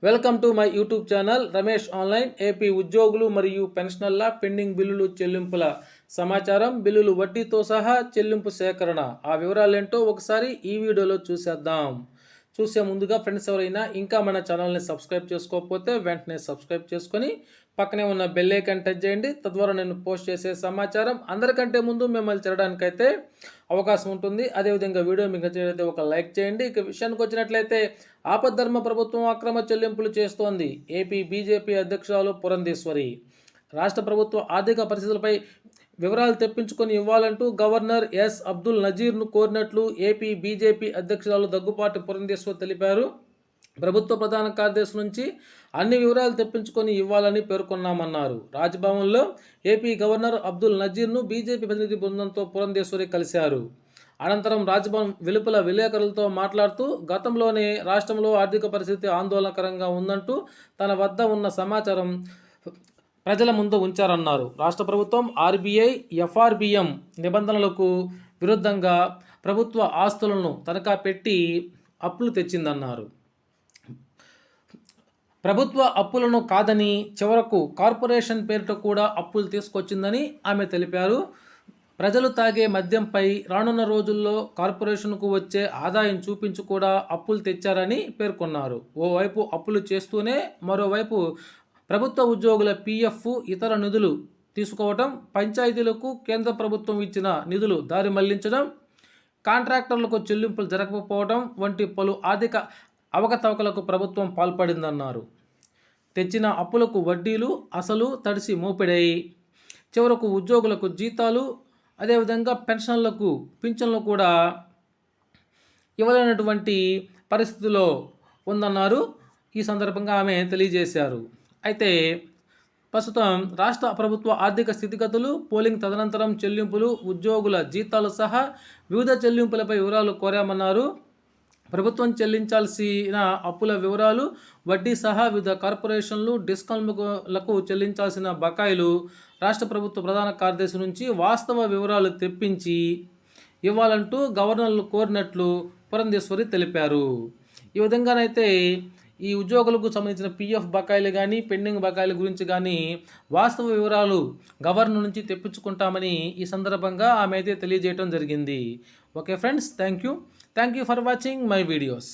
Welcome to my YouTube channel Ramesh online. AP ఉద్యోగులు మరియు పెన్షనర్ల pending బిల్లులు చెల్లింపుల సమాచారం, బిల్లులు వడ్డీతో సహా చెల్లింపు సేకరణ, ఆ వివరాలేంటో ఒకసారి ఈ వీడియోలో చూసేద్దాం. చూసే ముందుగా ఫ్రెండ్స్ ఎవరైనా ఇంకా మన ఛానల్ని సబ్స్క్రైబ్ చేసుకోకపోతే వెంటనే సబ్స్క్రైబ్ చేసుకొని పక్కనే ఉన్న బెల్ ఐకాన్ టచ్ చేయండి. తద్వారా నేను పోస్ట్ చేసే సమాచారం అందరికంటే ముందు మిమ్మల్ని చేరడానికైతే అవకాశం ఉంటుంది. అదేవిధంగా వీడియో మీకు నచ్చినట్లయితే ఒక లైక్ చేయండి. ఇక విషయానికి వచ్చినట్లయితే ఆపద్ధర్మ ప్రభుత్వం అక్రమ చెల్లింపులు చేస్తోంది. ఏపీ బీజేపీ అధ్యక్షురాలు పురంధేశ్వరి రాష్ట్ర ప్రభుత్వ ఆర్థిక పరిస్థితులపై వివరాలు తెప్పించుకొని ఇవ్వాలంటూ గవర్నర్ ఎస్ అబ్దుల్ నజీర్ను కోరినట్లు ఏపీ బీజేపీ అధ్యక్షురాలు దగ్గుపాటి పురంధేశ్వరి తెలిపారు. ప్రభుత్వ ప్రధాన కార్యదర్శి నుంచి అన్ని వివరాలు తెప్పించుకొని ఇవ్వాలని పేర్కొన్నామన్నారు. రాజ్భవన్లో ఏపీ గవర్నర్ అబ్దుల్ నజీర్ను బీజేపీ ప్రతినిధి బృందంతో పురంధేశ్వరి కలిశారు. అనంతరం రాజ్భవన్ వెలుపల విలేకరులతో మాట్లాడుతూ గతంలోనే రాష్ట్రంలో ఆర్థిక పరిస్థితి ఆందోళనకరంగా ఉందంటూ తన వద్ద ఉన్న సమాచారం ప్రజల ముందు ఉంచారన్నారు. రాష్ట్ర ప్రభుత్వం ఆర్బీఐ, ఎఫ్ఆర్బిఎం నిబంధనలకు విరుద్ధంగా ప్రభుత్వ ఆస్తులను తనఖా పెట్టి అప్పులు తెచ్చిందన్నారు. ప్రభుత్వ అప్పులను కాదని చివరకు కార్పొరేషన్ పేరిట కూడా అప్పులు తీసుకొచ్చిందని ఆమె తెలిపారు. ప్రజలు తాగే మద్యంపై రానున్న రోజుల్లో కార్పొరేషన్కు వచ్చే ఆదాయం చూపించి కూడా అప్పులు తెచ్చారని పేర్కొన్నారు. ఓవైపు అప్పులు చేస్తూనే మరోవైపు ప్రభుత్వ ఉద్యోగుల పీఎఫ్, ఇతర నిధులు తీసుకోవటం, పంచాయతీలకు కేంద్ర ప్రభుత్వం ఇచ్చిన నిధులు దారి మళ్లించడం, కాంట్రాక్టర్లకు చెల్లింపులు జరగకపోవడం వంటి పలు ఆర్థిక అవకతవకలకు ప్రభుత్వం పాల్పడిందన్నారు. తెచ్చిన అప్పులకు వడ్డీలు, అసలు తడిసి మోపెడాయి. చివరకు ఉద్యోగులకు జీతాలు, అదేవిధంగా పెన్షన్లకు పింఛన్లు కూడా ఇవ్వలేనటువంటి పరిస్థితిలో ఉందన్నారు. ఈ సందర్భంగా ఆమె తెలియజేశారు. అయితే ప్రస్తుతం రాష్ట్ర ప్రభుత్వ ఆర్థిక స్థితిగతులు, పోలింగ్ తదనంతరం చెల్లింపులు, ఉద్యోగుల జీతాలు సహా వివిధ చెల్లింపులపై వివరాలు కోరామన్నారు. ప్రభుత్వం చెల్లించాల్సిన అప్పుల వివరాలు, వడ్డీ సహా వివిధ కార్పొరేషన్లు, డిస్కౌంట్లకు చెల్లించాల్సిన బకాయిలు రాష్ట్ర ప్రభుత్వ ప్రధాన కార్యదర్శి నుంచి వాస్తవ వివరాలు తెప్పించి ఇవ్వాలంటూ గవర్నర్లు కోరినట్లు పురంధేశ్వరి తెలిపారు. ఈ విధంగానైతే ఈ ఉద్యోగులకు సంబంధించిన పీఎఫ్ బకాయిలు కానీ, పెండింగ్ బకాయిల గురించి కానీ వాస్తవ వివరాలు గవర్నర్ నుంచి తెప్పించుకుంటామని ఈ సందర్భంగా ఆమె అయితే తెలియజేయడం జరిగింది. Okay friends, thank you for watching my videos.